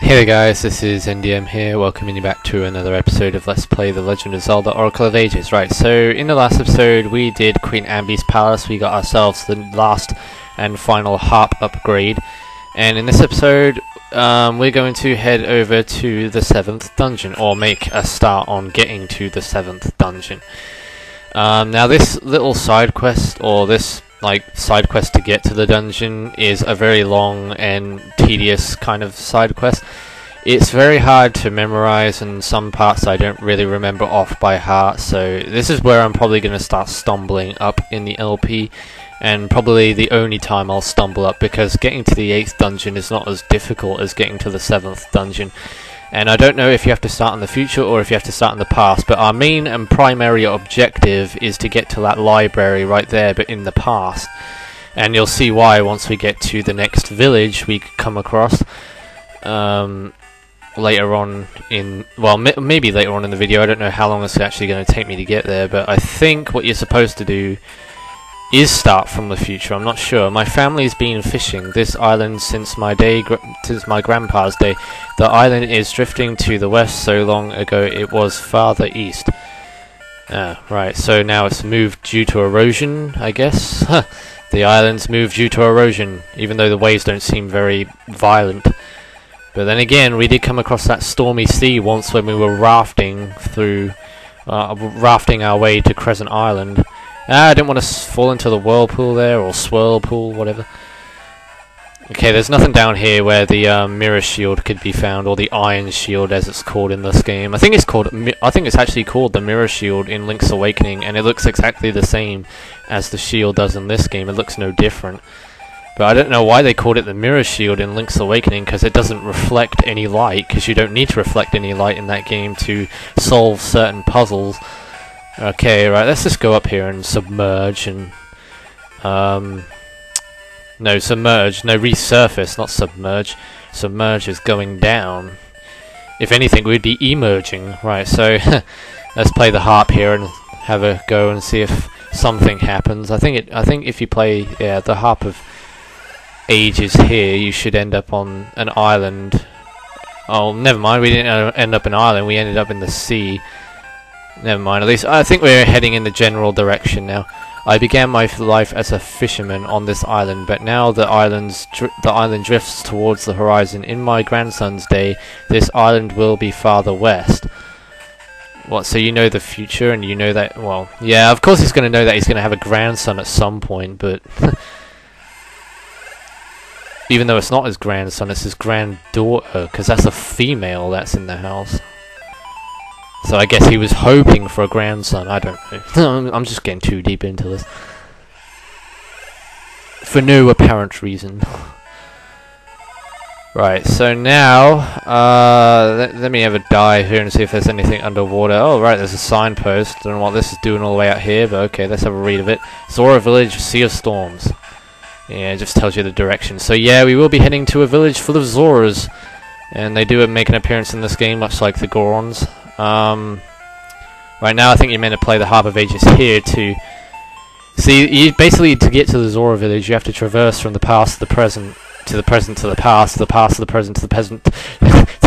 Hey there guys, this is NDM here, welcoming you back to another episode of Let's Play The Legend of Zelda Oracle of Ages. Right, so in the last episode we did Queen Ambi's Palace, we got ourselves the last and final harp upgrade, and in this episode we're going to head over to the 7th dungeon, or make a start on getting to the 7th dungeon. Now this little side quest, or this side quest to get to the dungeon, is a very long and tedious kind of side quest. It's very hard to memorize, and some parts I don't really remember off by heart, so this is where I'm probably going to start stumbling up in the LP, and probably the only time I'll stumble up, because getting to the 8th dungeon is not as difficult as getting to the 7th dungeon. And I don't know if you have to start in the future or if you have to start in the past, but our main and primary objective is to get to that library right there, but in the past. And you'll see why once we get to the next village we come across later on in, well, maybe later on in the video. I don't know how long it's actually going to take me to get there, but I think what you're supposed to do is start from the future. I'm not sure. My family's been fishing this island since my grandpa's day. The island is drifting to the west. So long ago it was farther east. Right, so now it's moved due to erosion, I guess. The island's moved due to erosion, even though the waves don't seem very violent. But then again, we did come across that stormy sea once when we were rafting our way to Crescent Island. I didn't want to fall into the whirlpool there, or swirlpool, whatever. Okay, there's nothing down here where the mirror shield could be found, or the iron shield as it's called in this game. I think it's actually called the mirror shield in Link's Awakening, and it looks exactly the same as the shield does in this game. It looks no different. But I don't know why they called it the mirror shield in Link's Awakening, because it doesn't reflect any light, because you don't need to reflect any light in that game to solve certain puzzles. Okay, right, let's just go up here and submerge and no, submerge, no, resurface, not submerge. Submerge is going down. If anything, we'd be emerging. Right, so let's play the harp here and have a go and see if something happens. I think if you play, yeah, the harp of ages here, you should end up on an island. Oh, never mind, we didn't end up in an island, we ended up in the sea. Never mind, at least I think we're heading in the general direction now. I began my life as a fisherman on this island, but now the island drifts towards the horizon. In my grandson's day, this island will be farther west. What, so you know the future, and you know that, well, yeah, of course he's going to know that he's going to have a grandson at some point, but even though it's not his grandson, it's his granddaughter, because that's a female that's in the house. So I guess he was hoping for a grandson, I don't know. I'm just getting too deep into this. For no apparent reason. Right, so now, let me have a dive here and see if there's anything underwater. Oh, right, there's a signpost. Don't know what this is doing all the way out here, but okay, let's have a read of it. Zora Village, Sea of Storms. Yeah, it just tells you the direction. So yeah, we will be heading to a village full of Zoras. And they do make an appearance in this game, much like the Gorons. Right now I think you're meant to play the Harp of Ages here to see. You basically, to get to the Zora village, you have to traverse from the past to the present, to the present to the past, to the past to the present, to the present to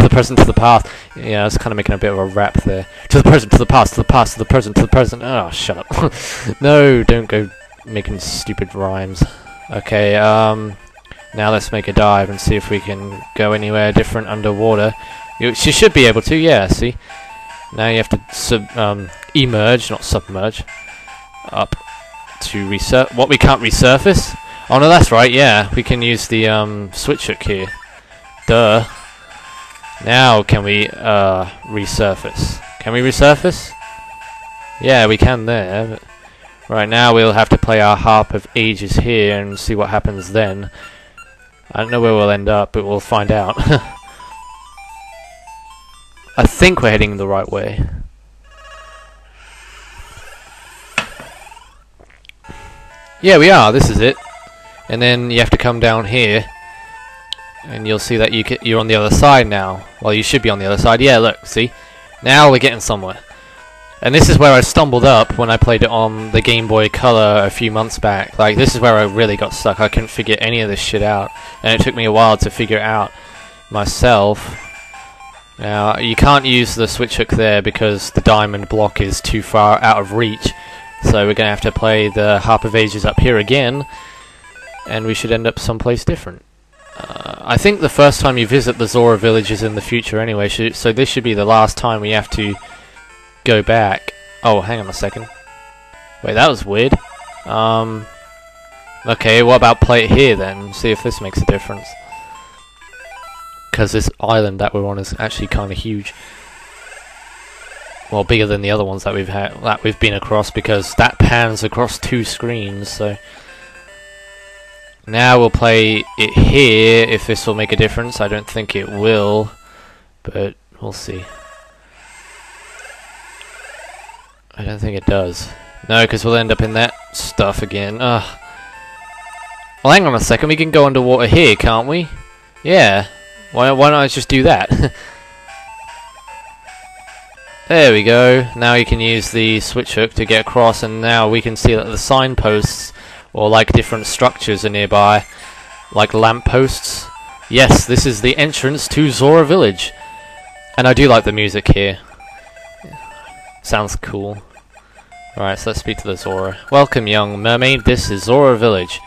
the present to the past. Yeah, I was kind of making a bit of a rap there. To the present, to the past, to the past, to the present, to the present. Oh, shut up. No, don't go making stupid rhymes. Okay, now let's make a dive and see if we can go anywhere different underwater. You should be able to, yeah, see? Now you have to emerge, not submerge, up to resurface. What, we can't resurface? Oh no, that's right, yeah, we can use the switch hook here. Duh. Now can we resurface? Can we resurface? Yeah, we can there. But right now we'll have to play our Harp of Ages here and see what happens then. I don't know where we'll end up, but we'll find out. I think we're heading the right way. Yeah, we are. This is it. And then you have to come down here, and you'll see that you're on the other side now. Well, you should be on the other side. Yeah, look, see? Now we're getting somewhere. And this is where I stumbled up when I played it on the Game Boy Color a few months back. Like, this is where I really got stuck. I couldn't figure any of this shit out, and it took me a while to figure it out. myself. Now, you can't use the switch hook there because the diamond block is too far out of reach. So we're going to have to play the Harp of Ages up here again, and we should end up someplace different. I think the first time you visit the Zora village is in the future anyway, so this should be the last time we have to go back. Oh, hang on a second. Wait, that was weird. Okay, what about play it here then? See if this makes a difference. Because this island that we're on is actually kind of huge. Well, bigger than the other ones that we've been across, because that pans across 2 screens. So now we'll play it here. If this will make a difference, I don't think it will, but we'll see. I don't think it does. No, because we'll end up in that stuff again. Ugh. Well, hang on a second. We can go underwater here, can't we? Yeah. Why don't I just do that? There we go. Now you can use the switch hook to get across, and now we can see that the signposts, or like different structures, are nearby, like lampposts. Yes, this is the entrance to Zora Village, and I do like the music here. Sounds cool. Alright, so let's speak to the Zora. Welcome, young mermaid. This is Zora Village.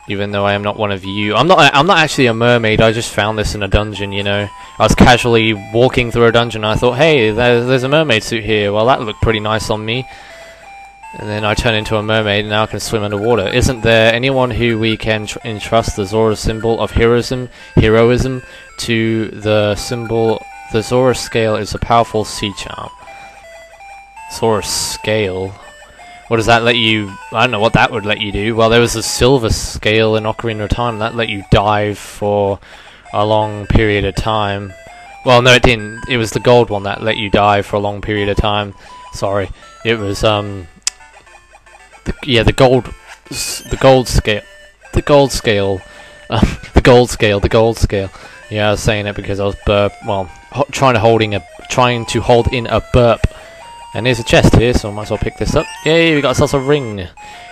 Even though I am not one of you. I'm not actually a mermaid. I just found this in a dungeon, you know. I was casually walking through a dungeon and I thought, hey, there's a mermaid suit here. Well, that looked pretty nice on me. And then I turned into a mermaid and now I can swim underwater. Isn't there anyone who we can entrust the Zora symbol of heroism to the symbol? The Zora scale is a powerful sea charm. Zora scale? What does that let you... I don't know what that would let you do. Well, there was a silver scale in Ocarina of Time that let you dive for a long period of time. Well, no, it didn't. It was the gold one that let you dive for a long period of time. Sorry. It was, the gold scale. The gold scale. The gold scale. Yeah, I was saying it because I was trying to hold in a burp. And there's a chest here, so I might as well pick this up. Yay, we got ourselves a ring.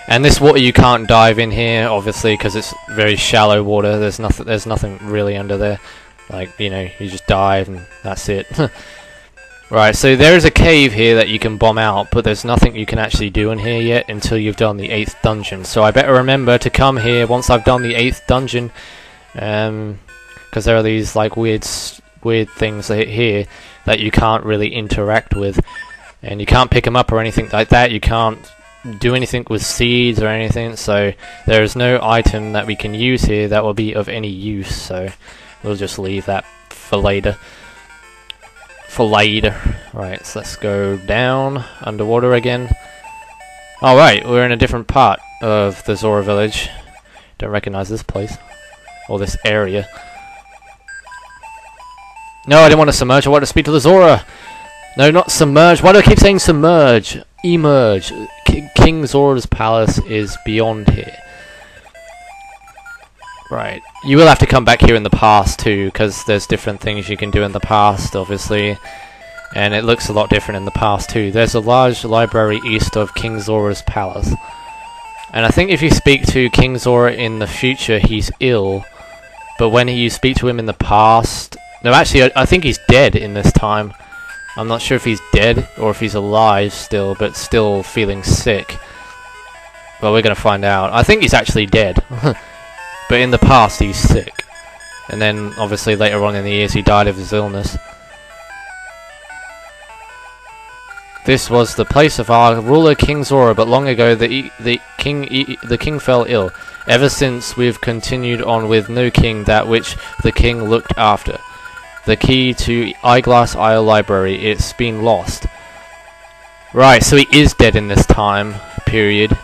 And this water you can't dive in here, obviously, because it's very shallow water. There's nothing really under there. Like, you know, you just dive and that's it. Right, so there is a cave here that you can bomb out, but there's nothing you can actually do in here yet until you've done the 8th dungeon. So I better remember to come here once I've done the 8th dungeon, because there are these like weird things here that you can't really interact with. And you can't pick them up or anything like that. You can't do anything with seeds or anything. So there is no item that we can use here that will be of any use. So we'll just leave that for later. Right, so let's go down underwater again. Alright, we're in a different part of the Zora village. Don't recognize this place. Or this area. No, I didn't want to submerge. I want to speak to the Zora. No, not submerge. Why do I keep saying submerge? Emerge. King Zora's palace is beyond here. Right. You will have to come back here in the past too, because there's different things you can do in the past, obviously. And it looks a lot different in the past too. There's a large library east of King Zora's palace. And I think if you speak to King Zora in the future, he's ill. But when you speak to him in the past... No, actually, I think he's dead in this time. I'm not sure if he's dead or if he's alive still, but still feeling sick. Well, we're going to find out. I think he's actually dead. But in the past, he's sick. And then, obviously, later on in the years, he died of his illness. This was the place of our ruler, King Zora, but long ago, the king fell ill. Ever since, we've continued on with no king that which the king looked after. The key to Eyeglass Isle Library, it's been lost. Right, so he is dead in this time period.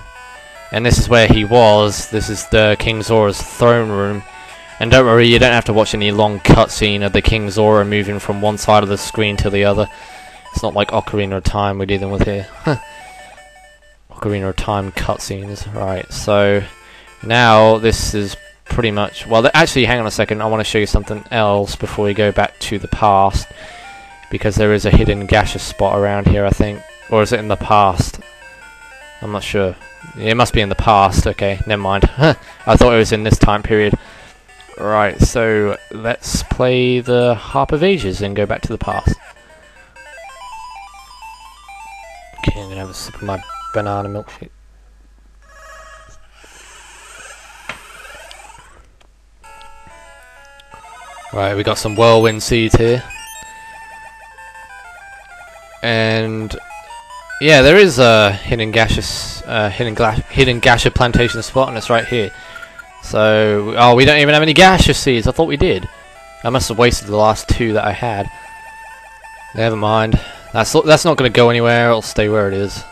And this is where he was. This is the King Zora's throne room. And don't worry, you don't have to watch any long cutscene of the King Zora moving from one side of the screen to the other. It's not like Ocarina of Time we're dealing with here. Ocarina of Time cutscenes. Right, so now this is pretty much... Well, actually, hang on a second. I want to show you something else before we go back to the past. Because there is a hidden gaseous spot around here, I think. Or is it in the past? I'm not sure. It must be in the past. Okay, never mind. I thought it was in this time period. Right, so let's play the Harp of Ages and go back to the past. Okay, I'm gonna have a sip of my banana milkshake. Right, we got some whirlwind seeds here. And yeah, there is a hidden gaseous plantation spot, and it's right here. So, oh, we don't even have any gaseous seeds. I thought we did. I must have wasted the last 2 that I had. Never mind. That's not going to go anywhere. It'll stay where it is.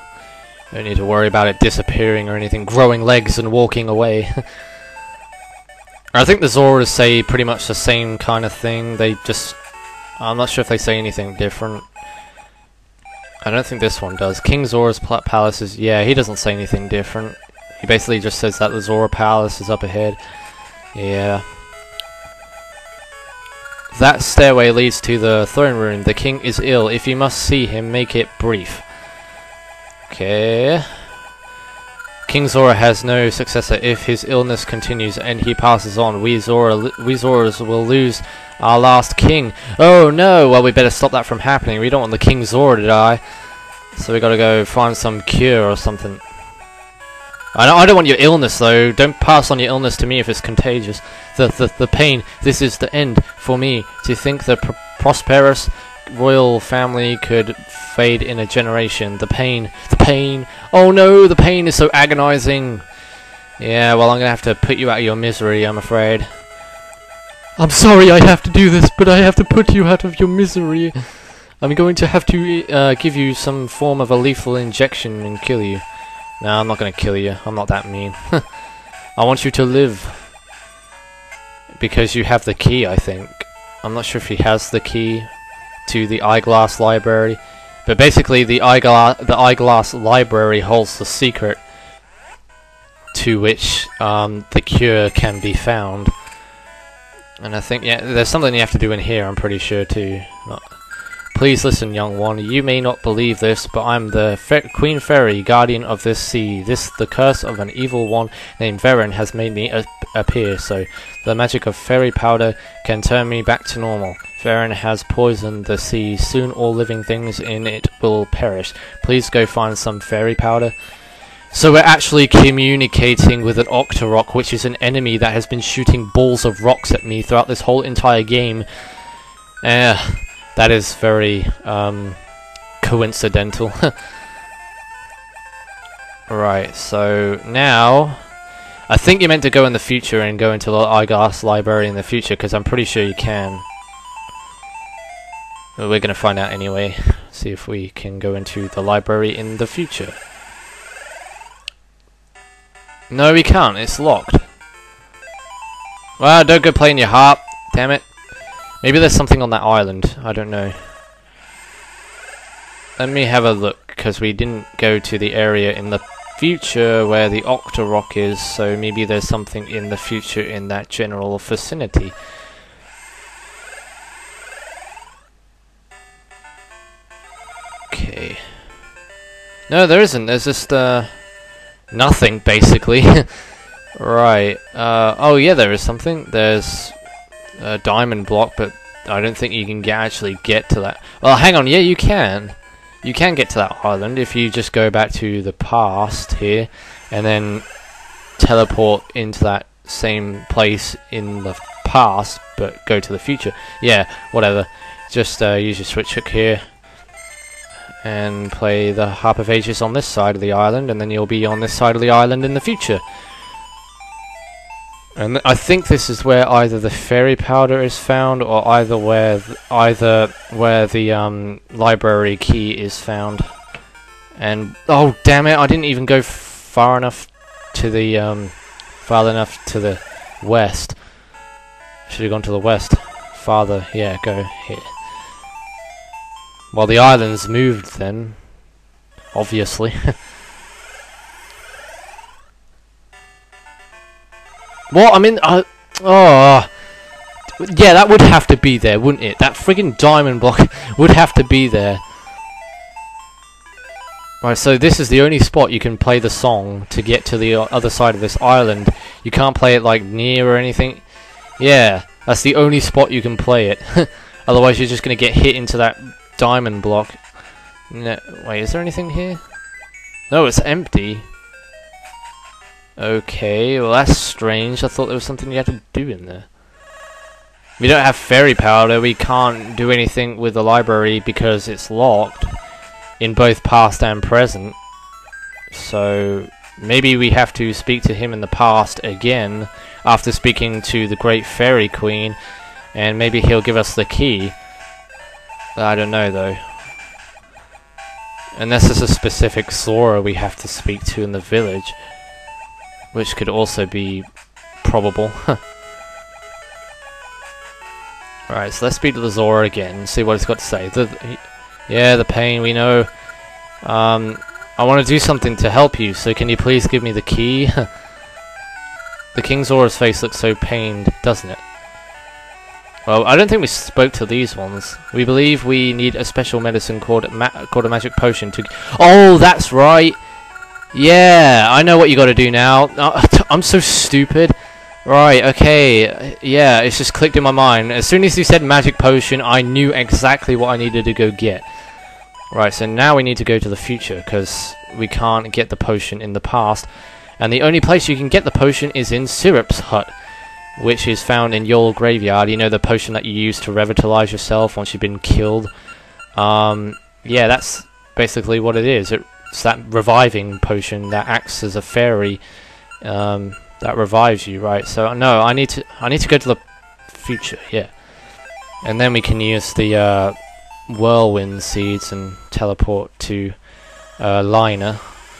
Don't need to worry about it disappearing or anything, growing legs and walking away. I think the Zoras say pretty much the same kind of thing. They just, I'm not sure if they say anything different. I don't think this one does. King Zora's palace is, yeah, he doesn't say anything different. He basically just says that the Zora palace is up ahead. Yeah. That stairway leads to the throne room. The king is ill. If you must see him, make it brief. Okay. King Zora has no successor. If his illness continues and he passes on, we Zoras will lose our last king. Oh no! Well, we better stop that from happening. We don't want the King Zora to die. So we gotta go find some cure or something. I don't want your illness though. Don't pass on your illness to me if it's contagious. The pain. This is the end for me. To think the prosperous royal family could fade in a generation. The pain. The pain. Oh no, the pain is so agonizing. Yeah, well, I'm gonna have to put you out of your misery, I'm afraid. I'm sorry I have to do this, but I have to put you out of your misery. I'm going to have to give you some form of a lethal injection and kill you. No, I'm not going to kill you. I'm not that mean. I want you to live. Because you have the key, I think. I'm not sure if he has the key to the eyeglass library. But basically, the eyeglass library holds the secret to which the cure can be found. And I think, yeah, there's something you have to do in here, I'm pretty sure, too. Please listen, young one. You may not believe this, but I'm the Queen Fairy, guardian of this sea. The curse of an evil one named Varen has made me appear, so the magic of fairy powder can turn me back to normal. Varen has poisoned the sea. Soon all living things in it will perish. Please go find some fairy powder. So we're actually communicating with an Octorok, which is an enemy that has been shooting balls of rocks at me throughout this whole entire game. That is very coincidental. Right, so now I think you're meant to go in the future and go into the eyeglass library in the future, because I'm pretty sure you can. But we're going to find out anyway. See if we can go into the library in the future. No, we can't. It's locked. Well, don't go playing your harp. Damn it. Maybe there's something on that island. I don't know. Let me have a look, because we didn't go to the area in the future where the Octorok is, so maybe there's something in the future in that general vicinity. Okay. No, there isn't. There's just, nothing, basically. Right. Oh, yeah, there is something. There's a diamond block, but I don't think you can actually get to that. Well, hang on. Yeah, you can. You can get to that island if you just go back to the past here, and then teleport into that same place in the past, but go to the future. Yeah, whatever. Just use your switch hook here and play the Harp of Ages on this side of the island, and then you'll be on this side of the island in the future. And I think this is where either the fairy powder is found, or either where the library key is found. And oh damn it! I didn't even go far enough to the west. Should have gone to the west. Farther, yeah, go here. Well, the island's moved then, obviously. What? I mean, oh, yeah, that would have to be there, wouldn't it? That friggin' diamond block would have to be there. Right, so this is the only spot you can play the song to get to the other side of this island. You can't play it, like, near or anything. Yeah, that's the only spot you can play it. Otherwise you're just going to get hit into that diamond block. No, wait, is there anything here? No, it's empty. Okay, well that's strange. I thought there was something you had to do in there. We don't have fairy powder. We can't do anything with the library because it's locked in both past and present. So maybe we have to speak to him in the past again after speaking to the Great Fairy Queen, and maybe he'll give us the key. I don't know though. Unless there's a specific Zora we have to speak to in the village, which could also be probable. Alright, so let's speak to the Zora again and see what he's got to say. Yeah, the pain, we know. I want to do something to help you, so can you please give me the key? The King Zora's face looks so pained, doesn't it? Well, I don't think we spoke to these ones. We believe we need a special medicine called a magic potion to... Oh, that's right! Yeah, I know what you got to do now. I'm so stupid. Right, okay. Yeah, it's just clicked in my mind. As soon as you said magic potion, I knew exactly what I needed to go get. Right, so now we need to go to the future, because we can't get the potion in the past. And the only place you can get the potion is in Syrup's hut, which is found in Yule Graveyard. You know, the potion that you use to revitalize yourself once you've been killed. Yeah, that's basically what it is. It's that reviving potion that acts as a fairy that revives you, right? So no, I need to go to the future, yeah. And then we can use the whirlwind seeds and teleport to Liner,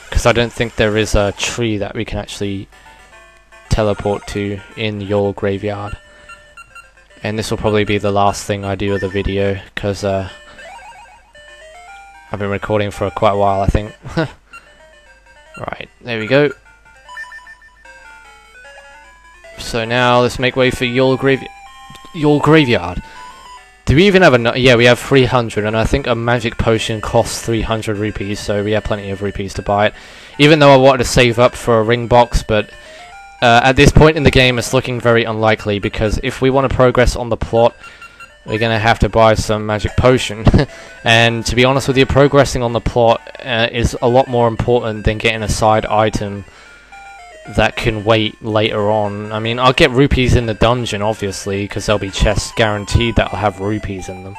because I don't think there is a tree that we can actually teleport to in Yule Graveyard. And this will probably be the last thing I do of the video, because I've been recording for quite a while, I think. Right, there we go. So now let's make way for Yule Graveyard. Do we even have enough? Yeah, we have 300, and I think a magic potion costs 300 rupees, so we have plenty of rupees to buy it. Even though I wanted to save up for a ring box, but at this point in the game it's looking very unlikely, because if we want to progress on the plot, we're going to have to buy some magic potion. And to be honest with you, progressing on the plot is a lot more important than getting a side item that can wait later on. I mean, I'll get rupees in the dungeon, obviously, because there'll be chests guaranteed that'll have rupees in them.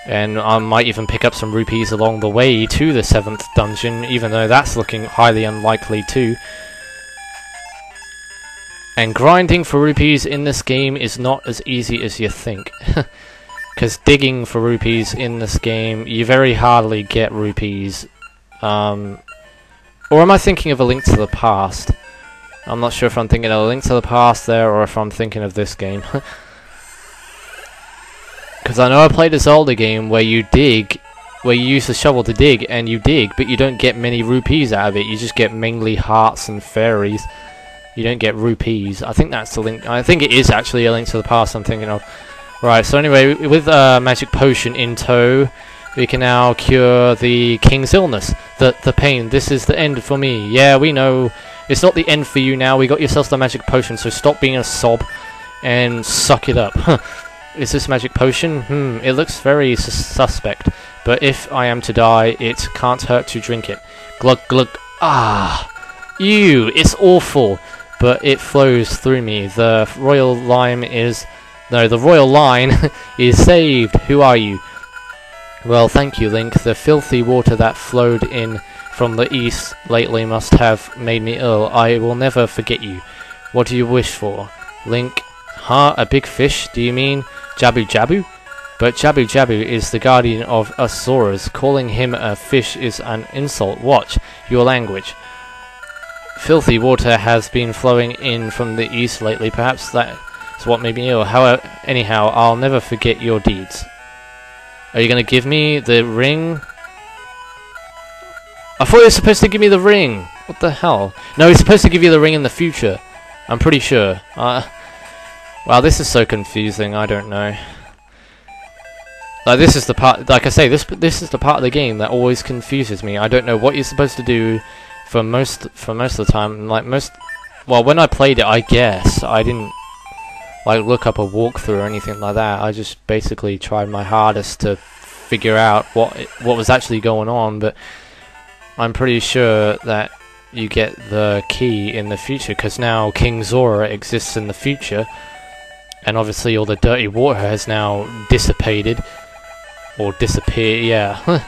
And I might even pick up some rupees along the way to the 7th dungeon, even though that's looking highly unlikely too. And grinding for rupees in this game is not as easy as you think. Because digging for rupees in this game, you very hardly get rupees. Or am I thinking of A Link to the Past? I'm not sure if I'm thinking of A Link to the Past there, or if I'm thinking of this game. Because I know I played a Zelda game where you dig, where you use the shovel to dig, and you dig, but you don't get many rupees out of it. You just get mainly hearts and fairies. You don't get rupees. I think that's the link. I think it is actually A Link to the Past I'm thinking of. Right, so anyway, with magic potion in tow, we can now cure the king's illness, the pain. This is the end for me. Yeah, we know. It's not the end for you now. We got yourself the magic potion, so stop being a sob and suck it up. Is this magic potion? It looks very suspect. But if I am to die, it can't hurt to drink it. Glug glug. Ah! Ew, it's awful. But it flows through me. The royal line is... No, the royal line is saved. Who are you? Well, thank you, Link. The filthy water that flowed in from the east lately must have made me ill. I will never forget you. What do you wish for? Link. Huh? A big fish? Do you mean Jabu-Jabu? But Jabu-Jabu is the guardian of us Zoras. Calling him a fish is an insult. Watch your language. Filthy water has been flowing in from the east lately. Perhaps that's what made me ill. However, anyhow, I'll never forget your deeds. Are you going to give me the ring? I thought you were supposed to give me the ring. What the hell? No, he's supposed to give you the ring in the future. I'm pretty sure. Wow, this is so confusing. I don't know. Like, this is the part. Like I say, this is the part of the game that always confuses me. I don't know what you're supposed to do for most of the time. Like well, when I played it, I guess I didn't. like look up a walkthrough or anything like that. I just basically tried my hardest to figure out what was actually going on, but I'm pretty sure that you get the key in the future, because now King Zora exists in the future, and obviously all the dirty water has now dissipated, or disappeared, yeah.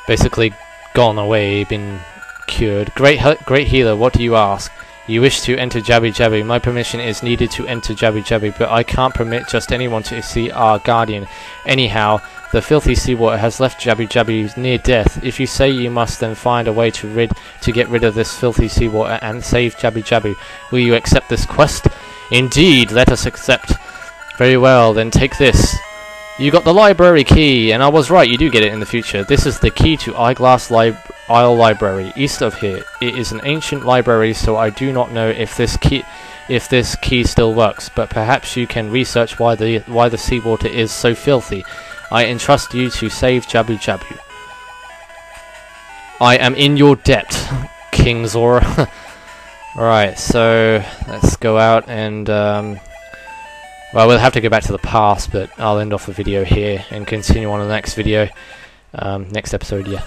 Basically gone away, been cured. Great healer, what do you ask? You wish to enter Jabu-Jabu. My permission is needed to enter Jabu-Jabu, but I can't permit just anyone to see our guardian. Anyhow, the filthy seawater has left Jabu-Jabu near death. If you say you must, then find a way to get rid of this filthy seawater and save Jabu-Jabu. Will you accept this quest? Indeed, let us accept. Very well, then take this. You got the library key, and I was right, you do get it in the future. This is the key to Eyeglass Isle Library, east of here. It is an ancient library, so I do not know if this key still works, but perhaps you can research why the seawater is so filthy. I entrust you to save Jabu-Jabu. I am in your debt, King Zora. Alright, so let's go out and well, we'll have to go back to the past, but I'll end off the video here and continue on in the next video, next episode, yeah.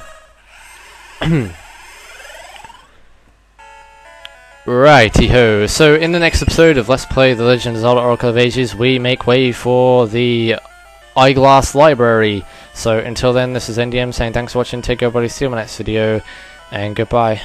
Righty-ho, so in the next episode of Let's Play The Legend of Zelda Oracle of Ages, we make way for the Eyeglass Library. So until then, this is NDM saying thanks for watching, take care everybody, see you in my next video, and goodbye.